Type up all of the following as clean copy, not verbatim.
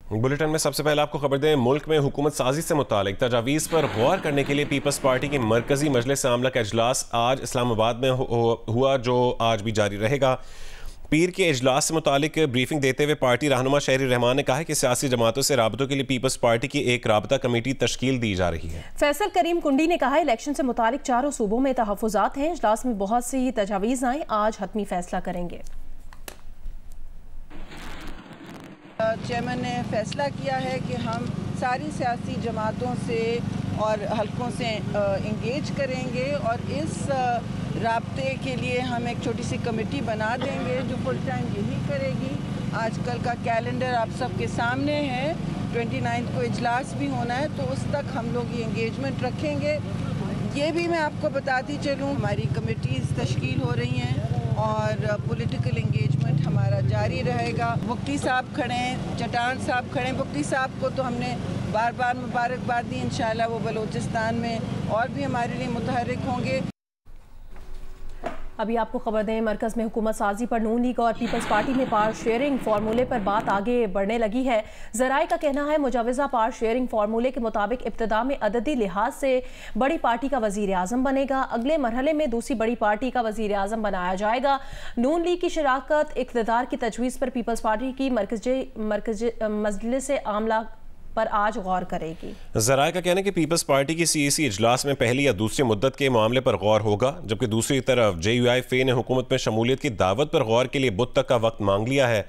Bulletin में सबसे पहले आपको खबर दें, मुल्क में हुकूमत साजी से मुतालिक तजावीज़ पर गौर करने के लिए पीपल्स पार्टी की मरकजी मजलिस आमला का इजलास आज इस्लामाबाद में हुआ, जो आज भी जारी रहेगा। पीर के इजलास से मुतालिक ब्रीफिंग देते हुए पार्टी रहनुमा शहरी रहमान ने कहा कि सियासी जमातों से राबतों के लिए पीपल्स पार्टी की एक राबता कमेटी तश्कील दी जा रही है। फैसल करीम कुंडी ने कहा, इलेक्शन से मुतालिक चारों सूबों में तहफ़्फ़ुज़ात हैं, इजलास में बहुत सी तजावीज़ आए, आज हतमी फैसला करेंगे। चेयरमैन ने फैसला किया है कि हम सारी सियासी जमातों से और हलकों से इंगेज करेंगे और इस राब्ते के लिए हम एक छोटी सी कमेटी बना देंगे जो फुल टाइम यही करेगी। आजकल का कैलेंडर आप सबके सामने है, 29 को इजलास भी होना है, तो उस तक हम लोग ये इंगेजमेंट रखेंगे। ये भी मैं आपको बताती चलूँ, हमारी कमेटीज़ तश्कील हो रही हैं और पॉलिटिकल इंगेजमेंट हमारा जारी रहेगा। मुफ्ती साहब खड़े हैं, चटान साहब खड़े हैं। मुफ्ती साहब को तो हमने बार बार मुबारकबाद दी, इंशाल्लाह वो बलूचिस्तान में और भी हमारे लिए मुतहर्रिक होंगे। अभी आपको खबर दें, मरकज़ में हुकूमत साजी पर नून लीग और पीपल्स पार्टी में पावर शेयरिंग फार्मूले पर बात आगे बढ़ने लगी है। ज़राए का कहना है, मुजवज़ा पावर शेयरिंग फार्मूले के मुताबिक इब्तिदा में अददी लिहाज से बड़ी पार्टी का वज़ीर आज़म बनेगा, अगले मरहले में दूसरी बड़ी पार्टी का वज़ीर आज़म बनाया जाएगा। नून लीग की शराकत इक़्तिदार की तजवीज़ पर पीपल्स पार्टी की मजलिस आमला पर आज गौर करेगी। ज़राए का कहना है कि पीपल्स पार्टी की सीईसी इजलास में पहली या दूसरी मुद्दत के मामले पर गौर होगा, जबकि दूसरी तरफ JUI ने हुकूमत में शमूलियत की दावत पर गौर के लिए बुध तक का वक्त मांग लिया है।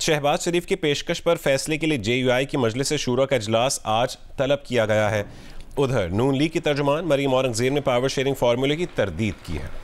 शहबाज शरीफ की पेशकश पर फैसले के लिए JUI की मजलिस शूरा का इजलास आज तलब किया गया है। उधर नून लीग की तर्जुमान मरीम औरंगजेब ने पावर शेयरिंग फार्मूले की तरदीद की है।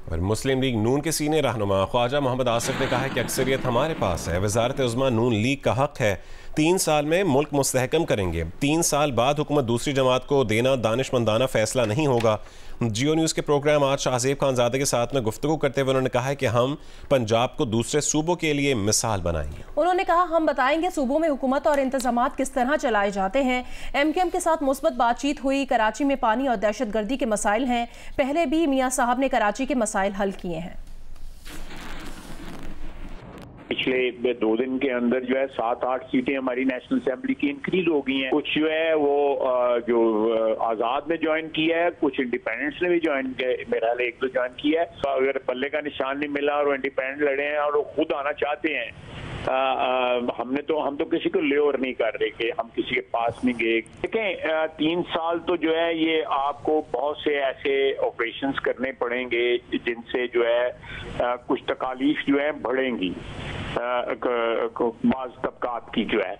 और मुस्लिम लीग नून के सीनियर रहनुमा ख्वाजा मोहम्मद आसिफ ने कहा है कि अक्सरियत हमारे पास है, वज़ारत उज़्मा नून लीग का हक है, 3 साल में मुल्क मुस्तहकम करेंगे। 3 साल बाद हुकूमत दूसरी जमात को देना दानिशमंदाना फैसला नहीं होगा। जियो न्यूज़ के प्रोग्राम आज शाहज़ेब खानज़ादे के साथ में गुफ्तगू करते हुए उन्होंने कहा है कि हम पंजाब को दूसरे सूबों के लिए मिसाल बनाएंगे। उन्होंने कहा, हम बताएंगे सूबों में हुकूमत और इंतजामात किस तरह चलाए जाते हैं। MQM के साथ मुस्बत बातचीत हुई, कराची में पानी और दहशतगर्दी के मसाइल हैं, पहले भी मियाँ साहब ने कराची के मसाइल हल किए हैं। पिछले 2 दिन के अंदर जो है 7-8 सीटें हमारी नेशनल असेंबली की इंक्रीज हो गई हैं। कुछ जो है वो जो आजाद ने ज्वाइन किया है, कुछ इंडिपेंडेंट्स ने भी ज्वाइन किया, मेरा हाल 1-2 ज्वाइन किया है। तो अगर पल्ले का निशान नहीं मिला और वो इंडिपेंडेंट लड़े हैं और वो खुद आना चाहते हैं, हम तो किसी को लेओवर नहीं कर रहे कि हम किसी के पास नहीं गए। देखें, 3 साल तो जो है ये आपको बहुत से ऐसे ऑपरेशंस करने पड़ेंगे जिनसे जो है कुछ तकालीफ जो है बढ़ेंगी बाज़ तबकात की जो है,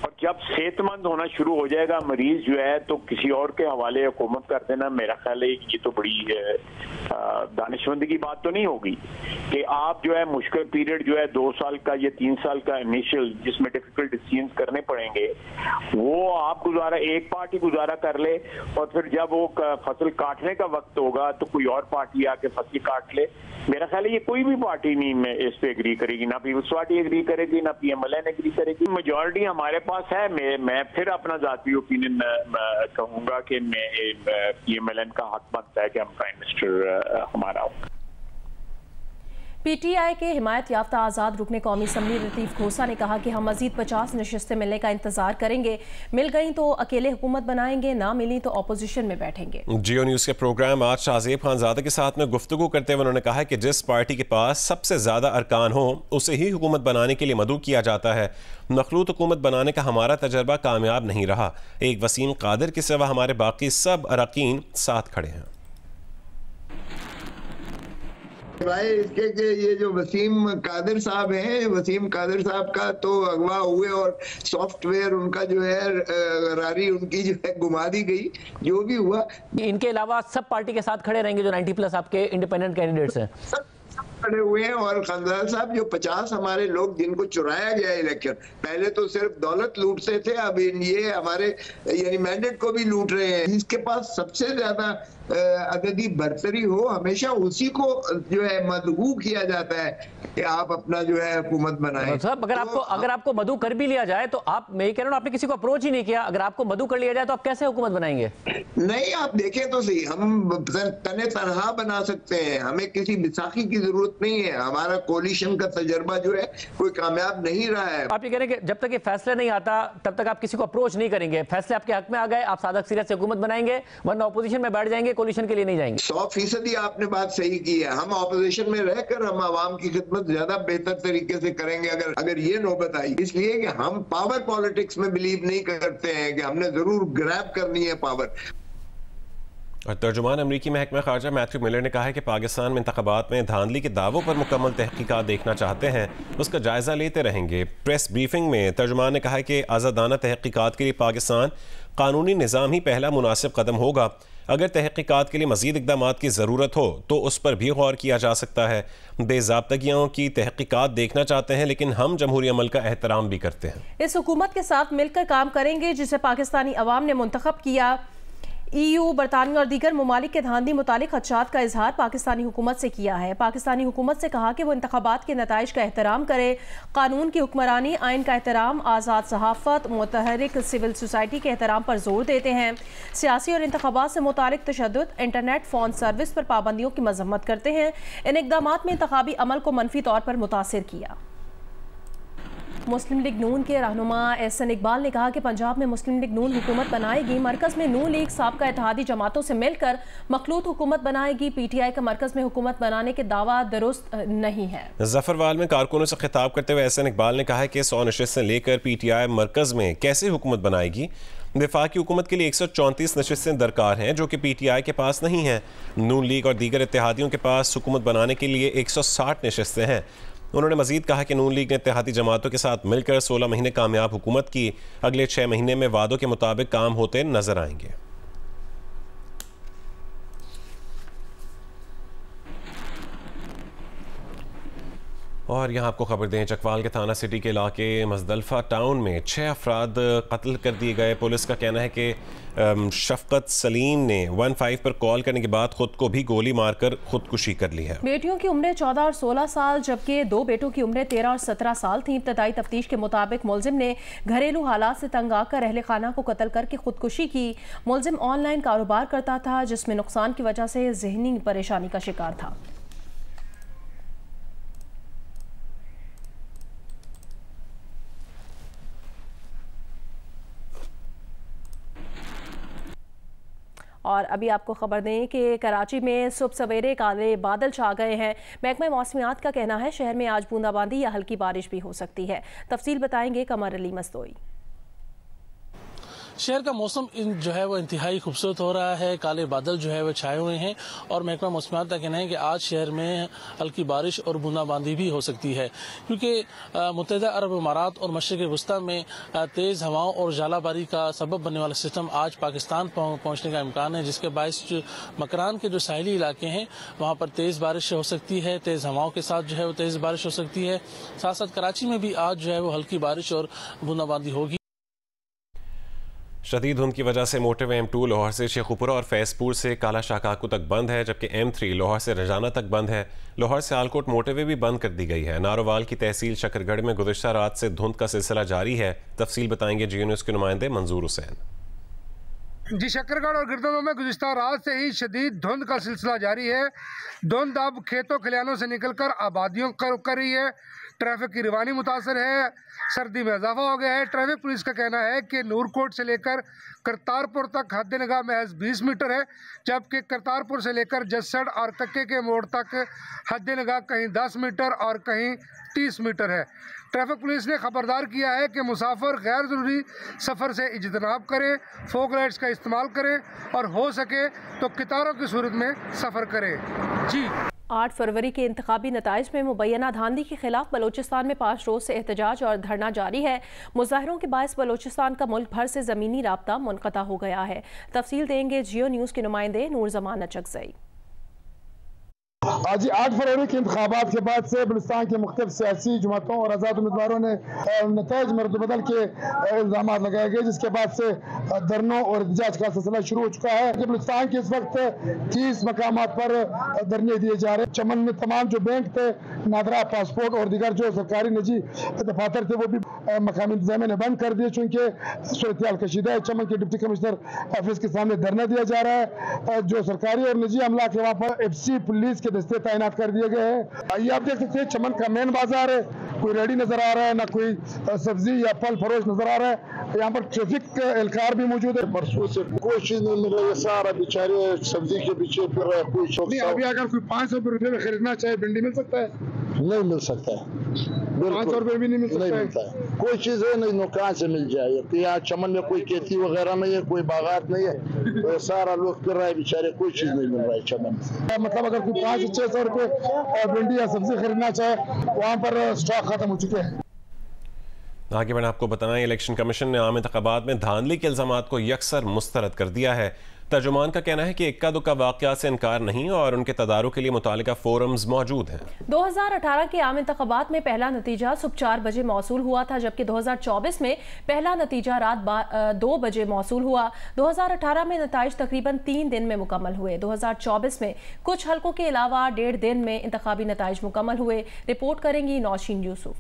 और जब सेहतमंद होना शुरू हो जाएगा मरीज जो है तो किसी और के हवाले हुकूमत कर देना, मेरा ख्याल है ये तो बड़ी दानिशमंदी की बात तो नहीं होगी कि आप जो है मुश्किल पीरियड जो है 2 साल का या 3 साल का इनिशियल जिसमें डिफिकल्ट डिसीजंस करने पड़ेंगे वो आप गुजारा एक पार्टी गुजारा कर ले, और फिर जब वो फसल काटने का वक्त होगा तो कोई और पार्टी आके फसल काट ले। मेरा ख्याल है ये कोई भी पार्टी नहीं इस पे एग्री करेगी, ना पीपल्स पार्टी एग्री करेगी, ना PMLN एग्री करेगी। मेजॉरिटी हमारे पास है। मैं फिर अपना जाती ओपिनियन कहूंगा कि PMLN का हक बनता है कि हम प्राइम मिनिस्टर हमारा हो। PTI के हिमायत याफ्ता आज़ाद रुकने कौमी असम्बली लतीफ़ खोसा ने कहा कि हम मज़ीद 50 नशिस्तें मिलने का इंतजार करेंगे, मिल गई तो अकेले हुकूमत बनाएंगे, ना मिली तो अपोजिशन में बैठेंगे। जियो न्यूज़ के प्रोग्राम आज शाहज़ेब खानज़ादे के साथ में गुफ्तगू करते हुए उन्होंने कहा कि जिस पार्टी के पास सबसे ज़्यादा अरकान हो उसे ही हुकूमत बनाने के लिए मदऊ किया जाता है। मखलूत हुकूमत बनाने का हमारा तजर्बा कामयाब नहीं रहा। एक वसीम कादिर के सिवा हमारे बाकी सब अरकान साथ खड़े हैं। भाई इसके कि ये जो वसीम कादिर साहब हैं, वसीम कादिर साहब का तो अगवा हुए और सॉफ्टवेयर उनका जो है रारी उनकी जो है घुमा दी गई, जो भी हुआ। इनके अलावा सब पार्टी के साथ खड़े रहेंगे जो 90+ आपके इंडिपेंडेंट कैंडिडेट्स हैं, खड़े हुए हैं। और खानदान साहब जो 50 हमारे लोग जिनको चुराया गया इलेक्शन, पहले तो सिर्फ दौलत लूटते थे, अब ये हमारे यानी मैंडेट को भी लूट रहे हैं। जिसके पास सबसे ज्यादा अददी बरतरी हो, हमेशा उसी को जो है मदऊ किया जाता है कि आप अपना जो है हुकूमत बनाएं। साहब अगर आपको मदऊ कर भी लिया जाए तो आप, मैं कह रहा हूँ, आपने किसी को अप्रोच ही नहीं किया। अगर आपको मदऊ कर लिया जाए तो आप कैसे हुकूमत बनाएंगे? नहीं, आप देखें तो सही, हम तने तनहा बना सकते हैं, हमें किसी बिसाखी की जरूरत नहीं है। हमारा कोलिशन का तजर्बा जो है कोई कामयाब नहीं रहा है। आप ये कह रहे हैं कि जब तक ये फैसला नहीं आता तब तक आप किसी को अप्रोच नहीं करेंगे, फैसले आपके हक में आ गए आप सादा अक्सरियत से हुकूमत बनाएंगे, वरना अपोजिशन में बैठ जाएंगे, कोलिशन के लिए नहीं जाएंगे। 100% आपने बात सही की है। हम ऑपोजिशन में रहकर हम आवाम की खिदमत ज्यादा बेहतर तरीके से करेंगे अगर ये नौबत आई। इसलिए कि हम पावर पॉलिटिक्स में बिलीव नहीं करते हैं कि हमने जरूर ग्रैब करनी है पावर। और तर्जुमान अमरीकी महकमा खारजा मैथ्यू मिलर ने कहा है कि पाकिस्तान में इंतखाबात में धांधली के दावों पर मुकम्मल तहकीकात देखना चाहते हैं, उसका जायजा लेते रहेंगे। प्रेस ब्रीफिंग में तर्जुमान ने कहा है कि आज़ादाना तहकीकात के लिए पाकिस्तान कानूनी निज़ाम ही पहला मुनासिब कदम होगा। अगर तहकीकात के लिए मज़ीद इक़दाम की ज़रूरत हो तो उस पर भी गौर किया जा सकता है। बेज़ाब्तगियों की तहकीकात देखना चाहते हैं, लेकिन हम जमहूरी अमल का एहतराम भी करते हैं। इस हुकूमत के साथ मिलकर काम करेंगे जिसे पाकिस्तानी अवाम ने मुंतखब किया। EU, बरतानिया और दीगर ममालिक के धांधली मुतालिक खदशात का इजहार पाकिस्तानी हुकूमत से किया है। पाकिस्तानी हुकूमत से कहा कि वो इंतखाबात के नताइज का एहतराम करे, कानून की हुक्मरानी, आइन का एहतराम, आज़ाद सहाफ़त, मुतहरिक सिविल सोसाइटी के एहतराम पर जोर देते हैं। सियासी और इंतखाबात से मुतालिक तशद्दुद, इंटरनेट फ़ोन सर्विस पर पाबंदियों की मजम्मत करते हैं। इन इक़दामात में इंतखाबी अमल को मनफी तौर पर मुतासिर किया। मुस्लिम लीग नून के रहनुमा एहसन इकबाल ने कहा कि पंजाब में मुस्लिम लीग नून हुकूमत बनाएगी, मरकज़ में नून लीग साबका इत्तेहादी जमातों से मिलकर मखलूत हुकूमत बनाएगी। PTI का मरकज़ में हुकूमत बनाने के दावा दुरुस्त नहीं है। जफरवाल में कारकुनों से खिताब करते हुए एहसन इकबाल ने कहा है कि 100 नशिस्तें लेकर PTI मरकज़ में कैसे हुकूमत बनाएगी। दिफा की हुकूमत के लिए 134 नशिस्तें दरकार हैं जो कि PTI के पास नहीं हैं। नून लीग और दीगर इत्तेहादियों के पास हुकूमत बनाने के लिए 160 नशिस्तें हैं। उन्होंने मजीद कहा कि नून लीग ने इत्तेहादी जमातों के साथ मिलकर 16 महीने कामयाब हुकूमत की, अगले 6 महीने में वादों के मुताबिक काम होते नजर आएंगे। और यहाँ आपको खबर दें, चकवाल के थाना सिटी के इलाके मजदलफा टाउन में 6 अफराद कत्ल कर दिए गए। पुलिस का कहना है कि शफकत सलीम ने 15 पर कॉल करने के बाद खुद को भी गोली मारकर खुदकुशी कर ली है। बेटियों की उम्रें 14 और 16 साल जबकि 2 बेटों की उम्रें 13 और 17 साल थी। इब्तदाई तफ्तीश के मुताबिक मुलजिम ने घरेलू हालात से तंग आकर अहले खाना को कत्ल करके खुदकुशी की। मुलजिम ऑनलाइन कारोबार करता था जिसमें नुकसान की वजह से जहनी परेशानी का शिकार था। और अभी आपको खबर दें कि कराची में सुबह सवेरे काले बादल छा गए हैं। महकमा मौसमियात का कहना है शहर में आज बूंदाबांदी या हल्की बारिश भी हो सकती है। तफसील बताएंगे कमर अली मस्तोई। शहर का मौसम जो है वो इंतहाई खूबसूरत हो रहा है, काले बादल जो है वो छाए हुए हैं और महकमा मौसमियात का कहना है कि आज शहर में हल्की बारिश और बूंदाबांदी भी हो सकती है, क्योंकि मुत्तहिदा अरब इमारात और मशरिक़ वस्ता में तेज़ हवाओं और जालाबारी का सबब बनने वाला सिस्टम आज पाकिस्तान पहुँचने का इम्कान है, जिसके बायस जो मकरान के जो साहिली इलाके हैं वहाँ पर तेज़ बारिश हो सकती है, तेज़ हवाओं के साथ जो है वो तेज़ बारिश हो सकती है। साथ साथ कराची में भी आज जो है वो हल्की बारिश और बूंदाबांदी होगी। शदीद धुंध की वजह से मोटरवे M2 लाहौर से शेखुपुरा और फैजपुर से काला शाकाकू तक बंद है, जबकि M3 लाहौर से रजाना तक बंद है। लाहौर से आलकोट मोटरवे भी बंद कर दी गई है। नारोवाल की तहसील शकरगढ़ में गुज़श्ता रात से धुंध का सिलसिला जारी है। तफसील बताएंगे GU न्यूज़ के नुमाइंदे मंजूर हुसैन। जी, शकरगढ़ और गिरदों में गुज़िश्ता रात से ही शदीद धुंध का सिलसिला जारी है। धुंध अब खेतों खलियानों से निकलकर आबादियों कर रही है। ट्रैफिक की रवानी मुतासर है, सर्दी में इजाफा हो गया है। ट्रैफिक पुलिस का कहना है कि नूरकोट से लेकर करतारपुर तक हद निगाह महज 20 मीटर है, जबकि करतारपुर से लेकर जसड़ और कक्के के मोड़ तक हद निगाह कहीं 10 मीटर और कहीं 30 मीटर है। ट्रैफिक पुलिस ने खबरदार किया है कि मुसाफिर गैर ज़रूरी सफ़र से इज्तनाब करें, फोक लाइट्स का इस्तेमाल करें और हो सके तो कितारों की सूरत में सफ़र करें। जी, 8 फरवरी के इंतखाबी नताइज में मुबैना धांधली के खिलाफ बलोचिस्तान में 5 रोज़ से एहतजाज और धरना जारी है। मुजाहरों के बायस बलोचिस्तान का मुल्क भर से ज़मीनी राब्ता मुनक़ता हो गया है। तफसील देंगे GU न्यूज़ के नुमाइंदे नूर जमान अचकज़ई। आज 8 फरवरी के इंतखाबात के बाद से बलूचिस्तान के मुख्तलिफ सियासी जमातों और आज़ाद उम्मीदवारों ने नताइज में रद्द-ओ-बदल के इल्ज़ाम लगाए गए, जिसके बाद से धरनों और एहतजाज का सिलसिला शुरू हो चुका है। बलूचिस्तान के इस वक्त 30 मकामात पर धरने दिए जा रहे हैं। चमन में तमाम जो बैंक थे, नादरा, पासपोर्ट और दीगर जो सरकारी निजी दफातर थे, वो भी मकामी इंतजामिया ने बंद कर दिए, चूँकि सूरत कशीदा है। चमन के डिप्टी कमिश्नर ऑफिस के सामने धरना दिया जा रहा है। जो सरकारी और निजी अमला के वहाँ पर FC पुलिस के दस्ते तैनात कर दिए गए हैं। ये आप देख सकते हैं चमन का मेन बाजार है, कोई रेडी नजर आ रहा है, ना कोई सब्जी या फल फरोश नजर आ रहा है। यहाँ पर ट्रैफिक एहलकार भी मौजूद है। परसों से कोई चीज नहीं मिल रही है, सारा बेचारे सब्जी के पीछे फिर रहा है। कोई अभी अगर कोई 500 रुपये में खरीदना चाहे भिंडी मिल सकता है? नहीं मिल सकता है, 500 रुपये भी नहीं मिल सकता है। कोई चीज है नहीं, कहाँ से मिल जाए? तो यहाँ चमन में कोई खेती वगैरह नहीं है, कोई बागात नहीं है, तो सारा लोग फिर रहा है बेचारे, कोई चीज नहीं मिल रहा है चमन में। मतलब अगर कोई 500 से 600 रुपये भिंडी या सब्जी खरीदना चाहे, वहाँ पर स्टॉक खत्म हो चुके हैं। आगे मैंने आपको बताया, इलेक्शन कमीशन ने आम इंतखाबात में धांधली के इल्जामात को यकसर मुस्तरद कर दिया है। तर्जुमान का कहना है कि इक्का दुक्का वाक़यात से इनकार नहीं और उनके तदारुक के लिए मुतालिका फोरम्स मौजूद हैं। 2018 के आम इंतखाबात में पहला नतीजा सुबह 4 बजे मौसूल हुआ था, जबकि 2024 में पहला नतीजा रात 2 बजे मौसूल हुआ। 2018 में नताइज तकरीबन 3 दिन में मुकम्मल हुए। 2024 में कुछ हलकों के अलावा 1.5 दिन में इंतखाबी नताइज मुकम्मल हुए। रिपोर्ट करेंगी नौशीन यूसुफ।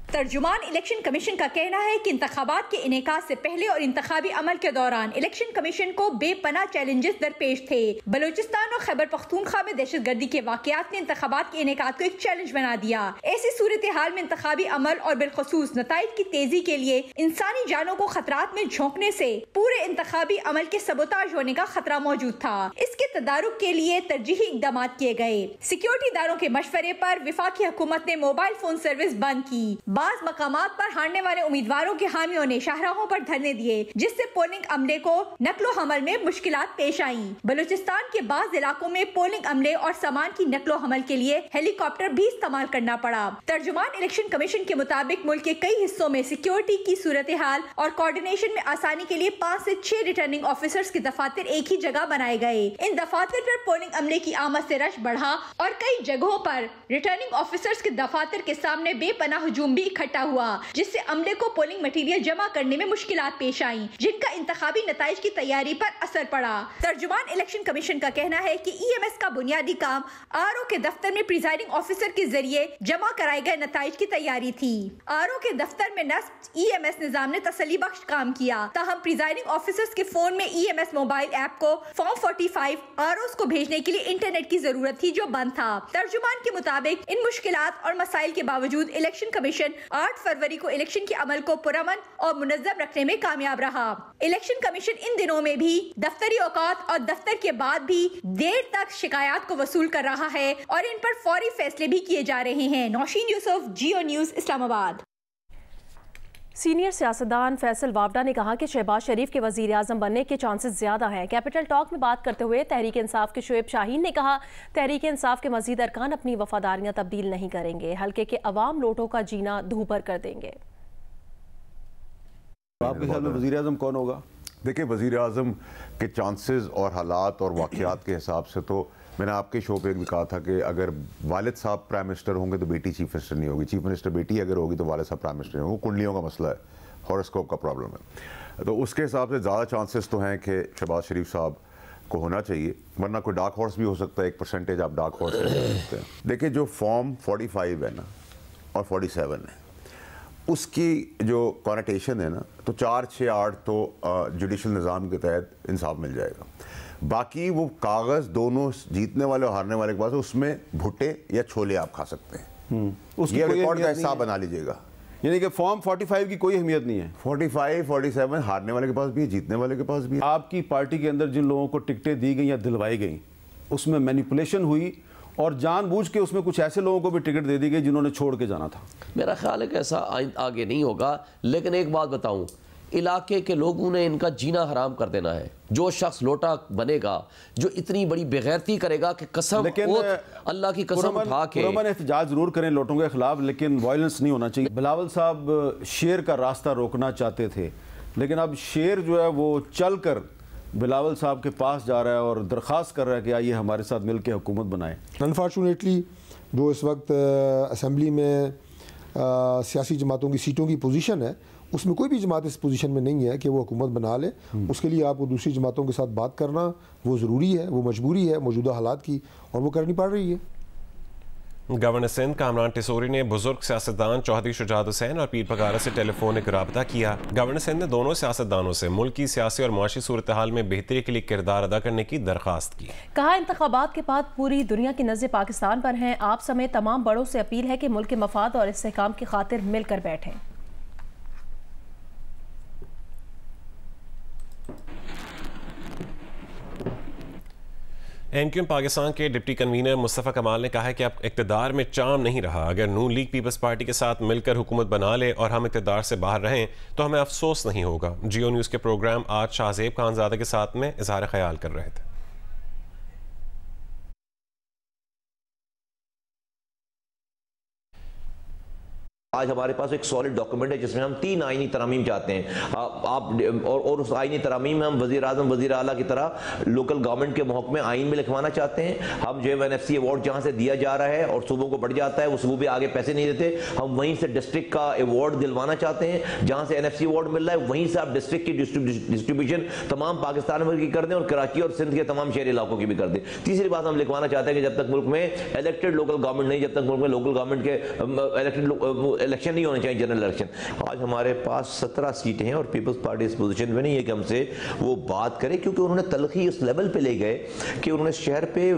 तर्जुमान इलेक्शन कमीशन का कहना है कि इंतखाबात के इनेकाद से पहले और इंतखाबी अमल के दौरान इलेक्शन कमीशन को बेपनाह चैलेंजेस दरपेश थे। बलूचिस्तान और खैबर पख्तूनख्वा में दहशतगर्दी के वाकयात ने इंतखाबात के इनेकाद को एक चैलेंज बना दिया। ऐसी सूरत हाल में इंतखाबी अमल और बिलखसूस नताइज की तेजी के लिए इंसानी जानों को खतरात में झोंकने से पूरे इंतखाबी अमल के सबोताज होने का खतरा मौजूद था। इसके तदारुक के लिए तरजीही इकदाम किए गए। सिक्योरिटी इदारों के मशवरे पर विफाकी हुकूमत ने मोबाइल फोन सर्विस बंद की। बाज मकामात पर हारने वाले उम्मीदवारों के हामियों ने शाहराहों पर धरने दिए, जिससे पोलिंग अमले को नकलो हमल में मुश्किलात पेश आईं। बलूचिस्तान के बाज इलाकों में पोलिंग अमले और सामान की नकलो हमल के लिए हेलीकॉप्टर भी इस्तेमाल करना पड़ा। तर्जुमान इलेक्शन कमीशन के मुताबिक मुल्क के कई हिस्सों में सिक्योरिटी की सूरत हाल और कोऑर्डिनेशन में आसानी के लिए 5 से 6 रिटर्निंग ऑफिसर्स के दफातर एक ही जगह बनाए गए। इन दफातर पर पोलिंग अमले की आमद से रश बढ़ा और कई जगहों पर रिटर्निंग ऑफिसर्स के दफातर के सामने बेपनाह हुजूम भी इकट्ठा हुआ, जिससे अमले को पोलिंग मटीरियल जमा करने में मुश्किलात पेश आईं, जिनका इंतखाबी नताइज की तैयारी पर असर पड़ा। तर्जुमान इलेक्शन कमीशन का कहना है कि EMS का बुनियादी काम RO के दफ्तर में प्रिजाइडिंग ऑफिसर के जरिए जमा कराए गए नताइज की तैयारी थी। RO के दफ्तर में नस्ब EMS निजाम ने तसल्ली बख्श काम किया, ताहम प्रिजाइडिंग ऑफिसर्स के फोन में EMS मोबाइल ऐप को फॉर्म 45 ROs को भेजने के लिए इंटरनेट की जरूरत थी, जो बंद था। तर्जुमान के मुताबिक इन मुश्किलात और मसाइल के बावजूद इलेक्शन कमीशन 8 फरवरी को इलेक्शन के अमल को पुरअमन और मुनज़्ज़म रखने में कामयाब रहा। इलेक्शन कमीशन इन दिनों में भी दफ्तरी औकात और दफ्तर के बाद भी देर तक शिकायत को वसूल कर रहा है और इन पर फौरी फैसले भी किए जा रहे हैं। नौशीन यूसुफ, जियो न्यूज़, इस्लामाबाद। सीनियर सियासतदान फैसल वावडा ने कहा कि शहबाज शरीफ के वजीर आजम बनने के चांसेस ज्यादा हैं। कैपिटल टॉक में बात करते हुए तहरीक इंसाफ के शुएब शाहीन ने कहा, तहरीक इंसाफ के मजीद अरकान अपनी वफादारियां तब्दील नहीं करेंगे, हल्के के अवाम लोटों का जीना धूपर कर देंगे। आपके ख्याल में वजीर आजम कौन होगा? देखिए, वजीर आजम के चांसेस और हालात और वाक़यात के हिसाब से तो मैंने आपके शो पे भी कहा था कि अगर वालिद साहब प्राइम मिनिस्टर होंगे तो बेटी चीफ मिनिस्टर नहीं होगी, चीफ मिनिस्टर बेटी अगर होगी तो वालिद साहब प्राइम मिनिस्टर नहीं होंगे। कुंडलियों का मसला है, हॉरोस्कोप का प्रॉब्लम है, तो उसके हिसाब से ज़्यादा चांसेस तो हैं कि शहबाज शरीफ साहब को होना चाहिए, वरना कोई डार्क हॉर्स भी हो सकता है, 1% आप डार्क हॉर्स ले सकते हैं। देखिए, जो फॉर्म 45 है ना और 47 है, उसकी जो कॉनोटेशन है ना, तो 4, 6, 8 तो जुडिशल निज़ाम के तहत इंसाफ मिल जाएगा। बाकी वो कागज़ दोनों जीतने वाले और हारने वाले के पास, उसमें भुट्टे या छोले आप खा सकते हैं। ये रिकॉर्ड का हिसाब बना लीजिएगा। यानी कि फॉर्म 45 की कोई अहमियत नहीं है। 45, 47 हारने वाले के पास भी है, जीतने वाले के पास भी है। आपकी पार्टी के अंदर जिन लोगों को टिकटें दी गई या दिलवाई गई, उसमें मैनिपुलेशन हुई और जानबूझ के उसमें कुछ ऐसे लोगों को भी टिकट दे दी गई जिन्होंने छोड़ के जाना था। मेरा ख्याल है कि ऐसा आगे नहीं होगा, लेकिन एक बात बताऊं, इलाके के लोगों ने इनका जीना हराम कर देना है। जो शख्स लोटा बनेगा, जो इतनी बड़ी बेगैरती करेगा कि कसम अल्लाह की कसम उठा के एहतजाज जरूर करें लोटों के खिलाफ, लेकिन वायलेंस नहीं होना चाहिए। बिलावल साहब शेर का रास्ता रोकना चाहते थे, लेकिन अब शेर जो है वो चल कर बिलावल साहब के पास जा रहा है और दरख्वास्त कर रहा है कि आइए हमारे साथ मिल के हुकूमत बनाएं। अनफॉर्चुनेटली जो इस वक्त असम्बली में सियासी जमातों की सीटों की पोजीशन है, उसमें कोई भी जमात इस पोजीशन में नहीं है कि वो हुकूमत बना ले। उसके लिए आपको दूसरी जमातों के साथ बात करना वो ज़रूरी है, वो मजबूरी है मौजूदा हालात की, और वो करनी पड़ रही है। गवर्नर सिंध कामरान टिसोरी ने बुजुर्ग सियासतदान चौधरी शुजात हुसैन और पीर पगारा से टेलीफोनिक रब्ता किया। गवर्नर सिंध ने दोनों सियासतदानों से मुल्क की सियासी और मुआशी सूरत हाल में बेहतरी के लिए किरदार अदा करने की दरख्वास्त की। कहा, इंतखाबात के बाद पूरी दुनिया की नज़रें पाकिस्तान पर हैं। आप समेत तमाम बड़ों से अपील है कि मुल्क के मफाद और इस्तेहकाम की खातिर मिलकर बैठें। एमक्यूएम पाकिस्तान के डिप्टी कन्वीनर मुस्तफ़ा कमाल ने कहा है कि अब इक़्तिदार में चाम नहीं रहा। अगर नून लीग पीपल्स पार्टी के साथ मिलकर हुकूमत बना ले और हम इक़्तिदार से बाहर रहें तो हमें अफसोस नहीं होगा। जियो न्यूज़ के प्रोग्राम आज शाहजेब खानज़ादा के साथ में इज़हार ख्याल कर रहे थे। आज हमारे पास एक सॉलिड डॉक्यूमेंट है जिसमें हम 3 आईनी तरमीम चाहते हैं। आप और उस आईनी तरमीम में हम वज़ीर आज़म वज़ीर आला की तरह लोकल गवर्नमेंट के महकमे आइन में लिखवाना चाहते हैं। हम जो NFC अवार्ड जहाँ से दिया जा रहा है और सूबों को बढ़ जाता है, वो सूबे आगे पैसे नहीं देते, हम वहीं से डिस्ट्रिक्ट का अवार्ड दिलवाना चाहते हैं। जहाँ से NFC अवार्ड मिल रहा है वहीं से आप डिस्ट्रिक्ट की डिस्ट्रीब्यूशन तमाम पाकिस्तान भर की कर दें और कराची और सिंध के तमाम शहरी इलाकों की भी कर दें। तीसरी बात हम लिखवाना चाहते हैं कि जब तक मुल्क में इलेक्टेड लोकल गवर्नमेंट नहीं, जब तक मुल्क में लोकल गवर्नमेंट के इलेक्टेड इलेक्शन नहीं होने चाहिए, जनरल इलेक्शन। आज हमारे पास 17 सीटें हैं और पीपल्स पार्टी इस पोजीशन में नहीं है कि हमसे वो बात करे, क्योंकि उन्होंने तलखी उस लेवल पे ले गए कि उन्होंने शहर पे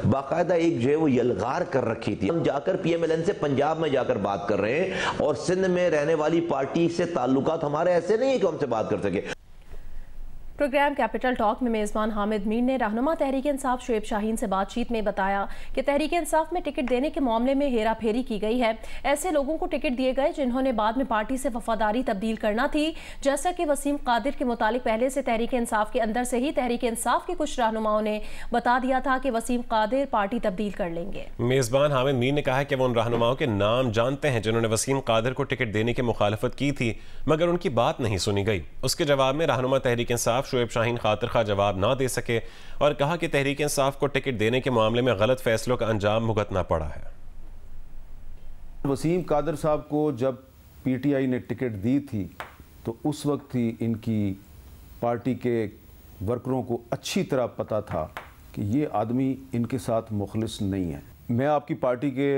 बाकायदा एक जो है वो यलगार कर रखी थी। हम जाकर PMLN से पंजाब में जाकर बात कर रहे हैं और सिंध में रहने वाली पार्टी से ताल्लुकात हमारे ऐसे नहीं है कि हमसे बात कर सके। प्रोग्राम कैपिटल टॉक में मेज़बान हामिद मीर ने रहनुमा तहरीक इंसाफ शुएब शाहीन से बातचीत में बताया कि तहरीक इंसाफ में टिकट देने के मामले में हेरा फेरी की गई है। ऐसे लोगों को टिकट दिए गए जिन्होंने बाद में पार्टी से वफादारी तब्दील करना थी। जैसा कि वसीम कादिर के मुतालिक पहले से तहरीक इंसाफ के अंदर से ही तहरीक इंसाफ के कुछ रहनुमाओं ने बता दिया था कि वसीम कादिर पार्टी तब्दील कर लेंगे। मेज़बान हामिद मीर ने कहा है कि वो उन रहनुमाओं के नाम जानते हैं जिन्होंने वसीम कादिर को टिकट देने की मुखालफत की थी, मगर उनकी बात नहीं सुनी गई। उसके जवाब में रहनुमा तहरीक इंसाफ शुएब शाहीन खातिर खा जवाब ना दे सके और कहा कि तहरीक इंसाफ को टिकट देने के मामले में गलत फैसलों का अंजाम भुगतना पड़ा है। वसीम कादिर साहब को जब PTI ने टिकट दी थी तो उस वक्त ही इनकी पार्टी के वर्करों को अच्छी तरह पता था कि ये आदमी इनके साथ मुखलिस नहीं है। मैं आपकी पार्टी के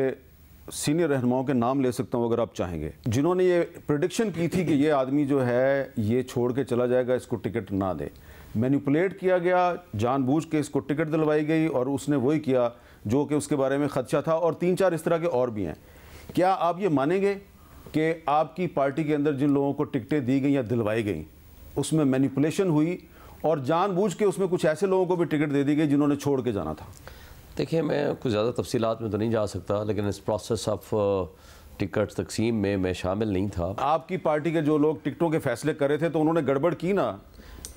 सीनियर रहनुमाओं के नाम ले सकता हूं अगर आप चाहेंगे, जिन्होंने ये प्रेडिक्शन की थी कि ये आदमी जो है ये छोड़ के चला जाएगा, इसको टिकट ना दे। मैनिपुलेट किया गया, जानबूझ के इसको टिकट दिलवाई गई और उसने वही किया जो कि उसके बारे में खदशा था, और 3-4 इस तरह के और भी हैं। क्या आप ये मानेंगे कि आपकी पार्टी के अंदर जिन लोगों को टिकटें दी गई या दिलवाई गई उसमें मैनिपुलेशन हुई और जानबूझ के उसमें कुछ ऐसे लोगों को भी टिकट दे दी गई जिन्होंने छोड़ के जाना था? देखिए, मैं कुछ ज़्यादा तफसीलात में तो नहीं जा सकता, लेकिन इस प्रोसेस ऑफ टिकट तकसीम में मैं शामिल नहीं था। आपकी पार्टी के जो लोग टिकटों के फैसले कर रहे थे तो उन्होंने गड़बड़ की ना?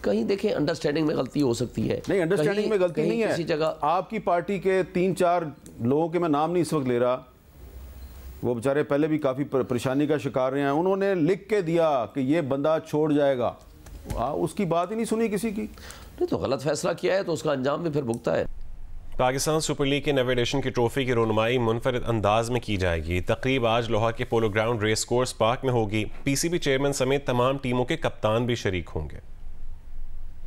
कहीं देखें, अंडरस्टैंडिंग में गलती हो सकती है। नहीं, अंडरस्टैंडिंग में गलती नहीं है। किसी जगह आपकी पार्टी के 3-4 लोगों के मैं नाम नहीं इस वक्त ले रहा, वो बेचारे पहले भी काफ़ी परेशानी का शिकार रहे हैं, उन्होंने लिख के दिया कि ये बंदा छोड़ जाएगा, उसकी बात ही नहीं सुनी किसी की। नहीं तो गलत फैसला किया है तो उसका अंजाम भी फिर भुगता है। पाकिस्तान सुपर लीग के 9वें एडिशन की ट्रॉफी की रोनुमाई मुनफरिद अंदाज में की जाएगी। तकरीब आज लोहा के polo ground race course park में होगी। PCB चेयरमैन समेत तमाम टीमों के कप्तान भी शरीक होंगे।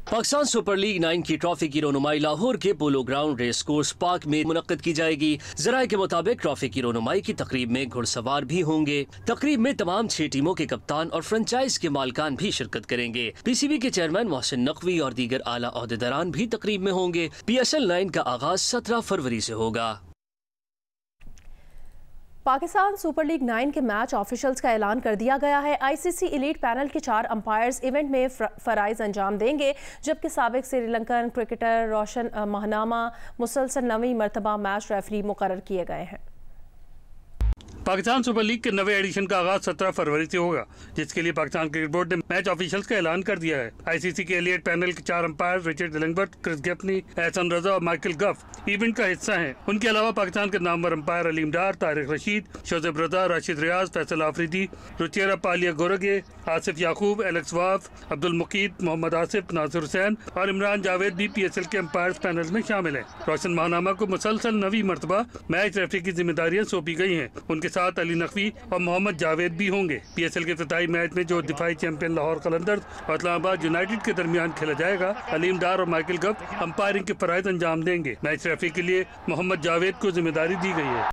पाकिस्तान सुपर लीग 9 की ट्रॉफी की रोनुमाई लाहौर के polo ground race course park में मुनक्कद की जाएगी। ज़राए के मुताबिक ट्रॉफी की रोनुमाई की तकरीब में घुड़सवार भी होंगे। तकरीब में तमाम 6 टीमों के कप्तान और फ्रेंचाइज के मालकान भी शिरकत करेंगे। PCB के चेयरमैन मोहसिन नकवी और दीगर आला ओहदेदारान भी तकरीब में होंगे। PSL 9 का आगाज 17 फरवरी से होगा। पाकिस्तान सुपर लीग 9 के मैच ऑफिशियल्स का ऐलान कर दिया गया है। ICC एलीट पैनल के 4 अंपायर्स इवेंट में फराइज अंजाम देंगे, जबकि साबिक श्रीलंकन क्रिकेटर रोशन महनामा मुसलसल 9वीं मरतबा मैच रेफरी मुकर्रर किए गए हैं। पाकिस्तान सुपर लीग के नवे एडिशन का आगाज 17 फरवरी से होगा, जिसके लिए पाकिस्तान क्रिकेट बोर्ड ने मैच ऑफिशियल्स का ऐलान कर दिया है। आईसीसी के एलियट पैनल के 4 umpire Richard Illingworth, Chris Gaffaney, Ehsan Raza और माइकल गफ इवेंट का हिस्सा हैं। उनके अलावा पाकिस्तान के नामवर अंपायर अलीम डार, तारिक रशीद, शोजेब रजा, राशिद रियाज, फैसल आफरीदी, रुचिरा पालिया गोरगे, आसिफ याकूब, एलेक्स वाफ, अब्दुल मुकीत, मोहम्मद आसिफ, नासिर हुसैन और इमरान जावेद भी PSL के अंपायर्स पैनल में शामिल हैं। रोशन महानामा को मुसलसल नवी मरतबा मैच रेफरी की जिम्मेदारियां सौंपी गई हैं। उनके साथ अली नकवी और मोहम्मद जावेद भी होंगे। PSL के इफ्तिताई मैच में जो दिफाई चैंपियन लाहौर कलंदर्स और इस्लामाबाद यूनाइटेड के दरमियान खेला जाएगा, अलीम डार और माइकल गफ अंपायरिंग के फराइज अंजाम देंगे। मैच रेफरी के लिए मोहम्मद जावेद को जिम्मेदारी दी गई है।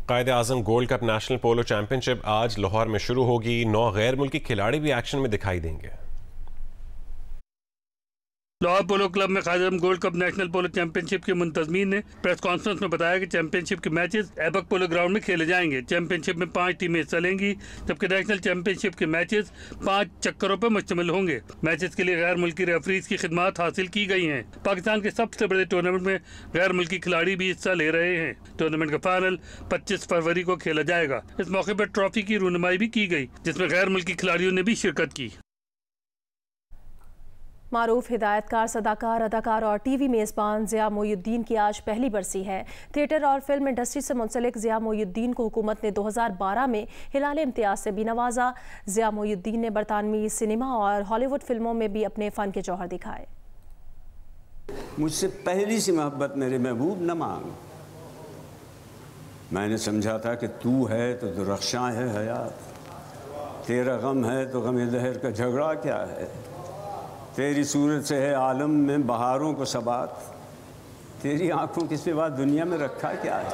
कायदे आज़म गोल्ड कप नेशनल पोलो चैंपियनशिप आज लाहौर में शुरू होगी। 9 गैर मुल्की खिलाड़ी भी एक्शन में दिखाई देंगे। लाहौर पोलो क्लब में कायदे आज़म गोल्ड कप नेशनल पोलो चैंपियनशिप के मुंतजमीन ने प्रेस कॉन्फ्रेंस में बताया कि चैंपियनशिप के मैचेस एबक पोलो ग्राउंड में खेले जाएंगे। चैंपियनशिप में 5 टीमें हिस्सा लेंगी, जबकि नेशनल चैंपियनशिप के मैचेस 5 चक्करों पर मुश्तमिल होंगे। मैचेस के लिए गैर मुल्की रेफरीज की खिदमात हासिल की गई हैं। पाकिस्तान के सबसे बड़े टूर्नामेंट में गैर मुल्की खिलाड़ी भी हिस्सा ले रहे हैं। टूर्नामेंट का फाइनल 25 फरवरी को खेला जाएगा। इस मौके पर ट्रॉफी की रूनुमाई भी की गई, जिसमें गैर मुल्की खिलाड़ियों ने भी शिरकत की। मारूफ हिदायतकार, सदाकार, अदाकार और टीवी मेज़बान ज़िया मोइनुद्दीन की आज पहली बरसी है। थिएटर और फिल्म इंडस्ट्री से मुंसलिक ज़िया मोइनुद्दीन को हुकूमत ने 2012 में हिलाल इम्तियाज से भी नवाजा। ज़िया मोइनुद्दीन ने बरतानवी सिनेमा और हॉलीवुड फिल्मों में भी अपने फ़न के जौहर दिखाए। मुझसे पहली सी मोहब्बत मेरे महबूब न मांग, मैंने समझा था कि तू है तो दुरख्शां है हयात, तेरा गम है तो गम दहर का झगड़ा क्या है, तेरी सूरत से है आलम में बहारों को सबात, तेरी आंखों के सिवा दुनिया में रखा क्या है।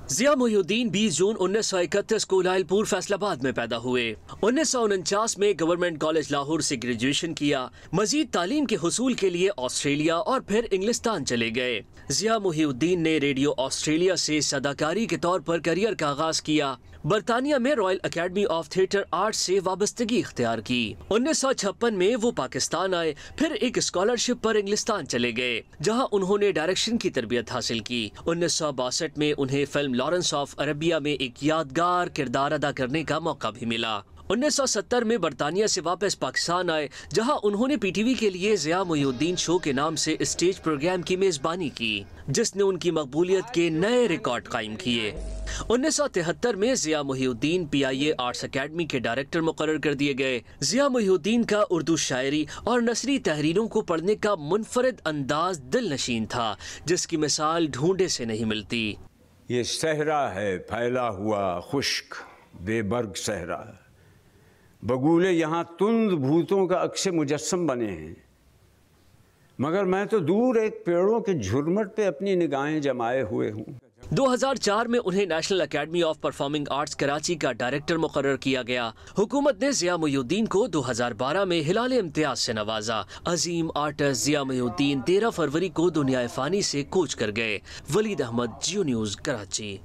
ज़िया मोइनुद्दीन 20 जून 1931 को लाइलपुर फैसलाबाद में पैदा हुए। 1949 में गवर्नमेंट कॉलेज लाहौर से ग्रेजुएशन किया। मजीद तालीम के हुसूल के लिए ऑस्ट्रेलिया और फिर इंग्लिस्तान चले गए। ज़िया मोइनुद्दीन ने रेडियो ऑस्ट्रेलिया से सदाकारी के तौर पर करियर का आगाज किया। बरतानिया में royal academy of theatre art से वाबस्तगी इख्तियार की। 1956 में वो पाकिस्तान आए, फिर एक स्कॉलरशिप पर इंग्लिस्तान चले गए, जहां उन्होंने डायरेक्शन की तरबियत हासिल की। 1962 में उन्हें फिल्म लॉरेंस ऑफ अरबिया में एक यादगार किरदार अदा करने का मौका भी मिला। 1970 में बरतानिया से वापस पाकिस्तान आए, जहां उन्होंने PTV के लिए ज़िया मोइनुद्दीन शो के नाम से स्टेज प्रोग्राम की मेजबानी की, जिसने उनकी मकबूलियत के नए रिकॉर्ड कायम किए। 1973 में Zia Moinuddin PIA arts academy के डायरेक्टर मुकर्रर कर दिए गए। ज़िया मोइनुद्दीन का उर्दू शायरी और नसरी तहरीरों को पढ़ने का मुनफरिद अंदाज दिल नशीन था, जिसकी मिसाल ढूंढे से नहीं मिलती। ये सहरा है फैला हुआ खुश्क बेबर्ग सहरा, बगुले यहाँ तुंद भूतों का अक्स मुजस्सम बने हैं, मगर मैं तो दूर एक पेड़ों के झुरमट पे अपनी निगाहें जमाए हुए हूँ। 2004 में उन्हें national academy of performing arts Karachi का डायरेक्टर मुकर्रर किया गया। हुकूमत ने ज़िया मोइनुद्दीन को 2012 में हिलाल इम्तियाज से नवाजा। अजीम आर्टिस्ट ज़िया मोइनुद्दीन 13 फरवरी को दुनिया फ़ानी से कूच कर गए। वलीद अहमद, जियो न्यूज़, कराची।